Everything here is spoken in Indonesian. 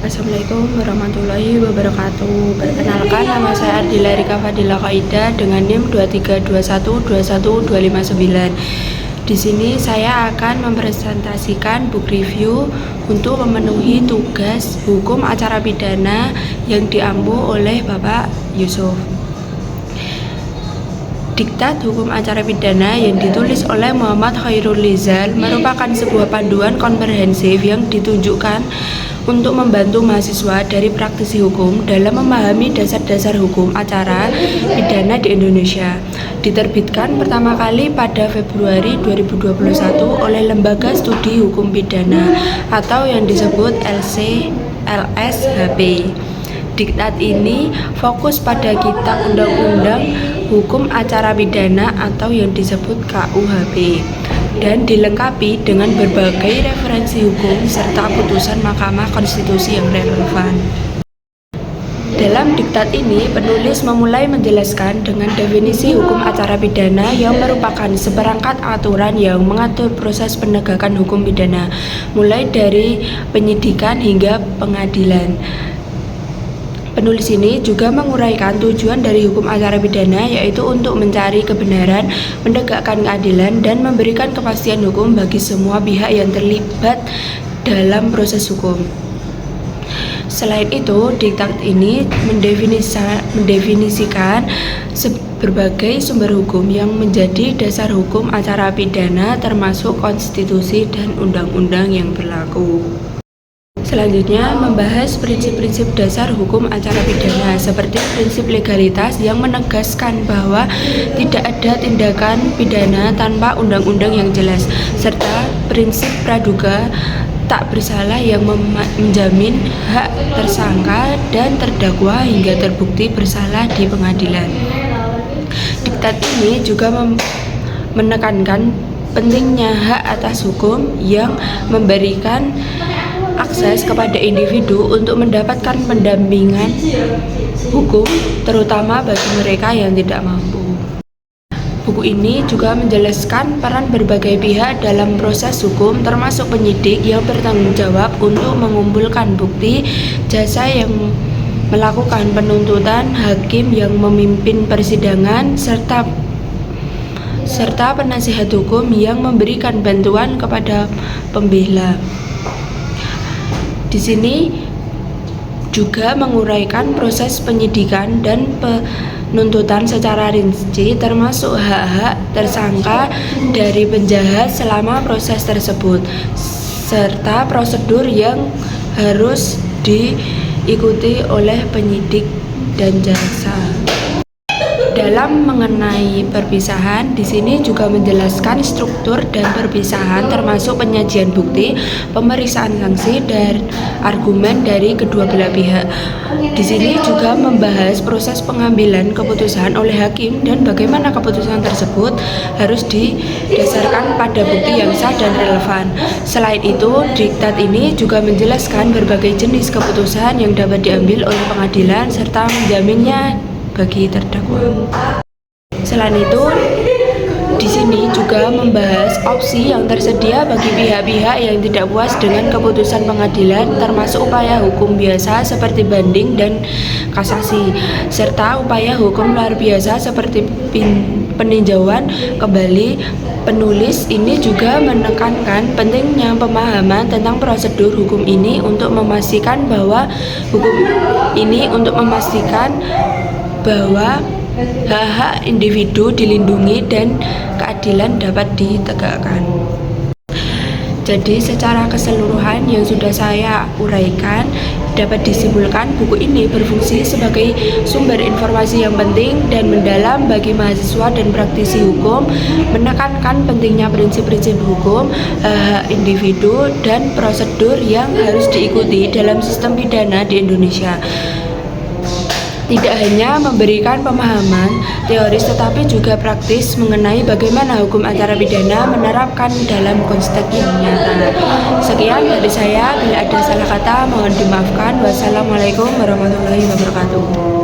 Assalamualaikum warahmatullahi wabarakatuh. Perkenalkan, nama saya Ardila Rika Fadila Qaida dengan NIM 232121259. Di sini saya akan mempresentasikan book review untuk memenuhi tugas hukum acara pidana yang diampu oleh Bapak Yusuf. Diktat Hukum Acara Pidana yang ditulis oleh Muhammad Khairul Lizal merupakan sebuah panduan komprehensif yang ditunjukkan untuk membantu mahasiswa dari praktisi hukum dalam memahami dasar-dasar hukum acara pidana di Indonesia. Diterbitkan pertama kali pada Februari 2021 oleh Lembaga Studi Hukum Pidana atau yang disebut LSHP. Diktat ini fokus pada Kitab Undang-Undang Hukum Acara Pidana atau yang disebut KUHP dan dilengkapi dengan berbagai referensi hukum serta putusan Mahkamah Konstitusi yang relevan. Dalam diktat ini, penulis memulai menjelaskan dengan definisi hukum acara pidana yang merupakan seperangkat aturan yang mengatur proses penegakan hukum pidana, mulai dari penyidikan hingga pengadilan. Penulis ini juga menguraikan tujuan dari hukum acara pidana, yaitu untuk mencari kebenaran, menegakkan keadilan, dan memberikan kepastian hukum bagi semua pihak yang terlibat dalam proses hukum. Selain itu, diktat ini mendefinisikan berbagai sumber hukum yang menjadi dasar hukum acara pidana, termasuk konstitusi dan undang-undang yang berlaku. Selanjutnya, membahas prinsip-prinsip dasar hukum acara pidana seperti prinsip legalitas yang menegaskan bahwa tidak ada tindakan pidana tanpa undang-undang yang jelas, serta prinsip praduga tak bersalah yang menjamin hak tersangka dan terdakwa hingga terbukti bersalah di pengadilan. Diktat ini juga menekankan pentingnya hak atas hukum yang memberikan akses kepada individu untuk mendapatkan pendampingan hukum, terutama bagi mereka yang tidak mampu. Buku ini juga menjelaskan peran berbagai pihak dalam proses hukum, termasuk penyidik yang bertanggung jawab untuk mengumpulkan bukti, jasa yang melakukan penuntutan, hakim yang memimpin persidangan, serta penasihat hukum yang memberikan bantuan kepada pembela. Di sini juga menguraikan proses penyidikan dan penuntutan secara rinci, termasuk hak-hak tersangka dari penjahat selama proses tersebut, serta prosedur yang harus diikuti oleh penyidik dan jaksa. Dalam mengenai perpisahan, di sini juga menjelaskan struktur dan perpisahan termasuk penyajian bukti, pemeriksaan sanksi, dan argumen dari kedua belah pihak. Di sini juga membahas proses pengambilan keputusan oleh hakim dan bagaimana keputusan tersebut harus didasarkan pada bukti yang sah dan relevan. Selain itu, diktat ini juga menjelaskan berbagai jenis keputusan yang dapat diambil oleh pengadilan serta menjaminnya bagi terdakwa. Selain itu, di sini juga membahas opsi yang tersedia bagi pihak-pihak yang tidak puas dengan keputusan pengadilan, termasuk upaya hukum biasa seperti banding dan kasasi, serta upaya hukum luar biasa seperti peninjauan kembali. Penulis ini juga menekankan pentingnya pemahaman tentang prosedur hukum ini untuk memastikan bahwa hak-hak individu dilindungi dan keadilan dapat ditegakkan. Jadi secara keseluruhan yang sudah saya uraikan, dapat disimpulkan buku ini berfungsi sebagai sumber informasi yang penting dan mendalam bagi mahasiswa dan praktisi hukum, menekankan pentingnya prinsip-prinsip hukum, hak individu, dan prosedur yang harus diikuti dalam sistem pidana di Indonesia. Tidak hanya memberikan pemahaman teoris tetapi juga praktis mengenai bagaimana hukum acara pidana menerapkan dalam konteks yang nyata. Sekian dari saya, bila ada salah kata mohon dimaafkan. Wassalamualaikum warahmatullahi wabarakatuh.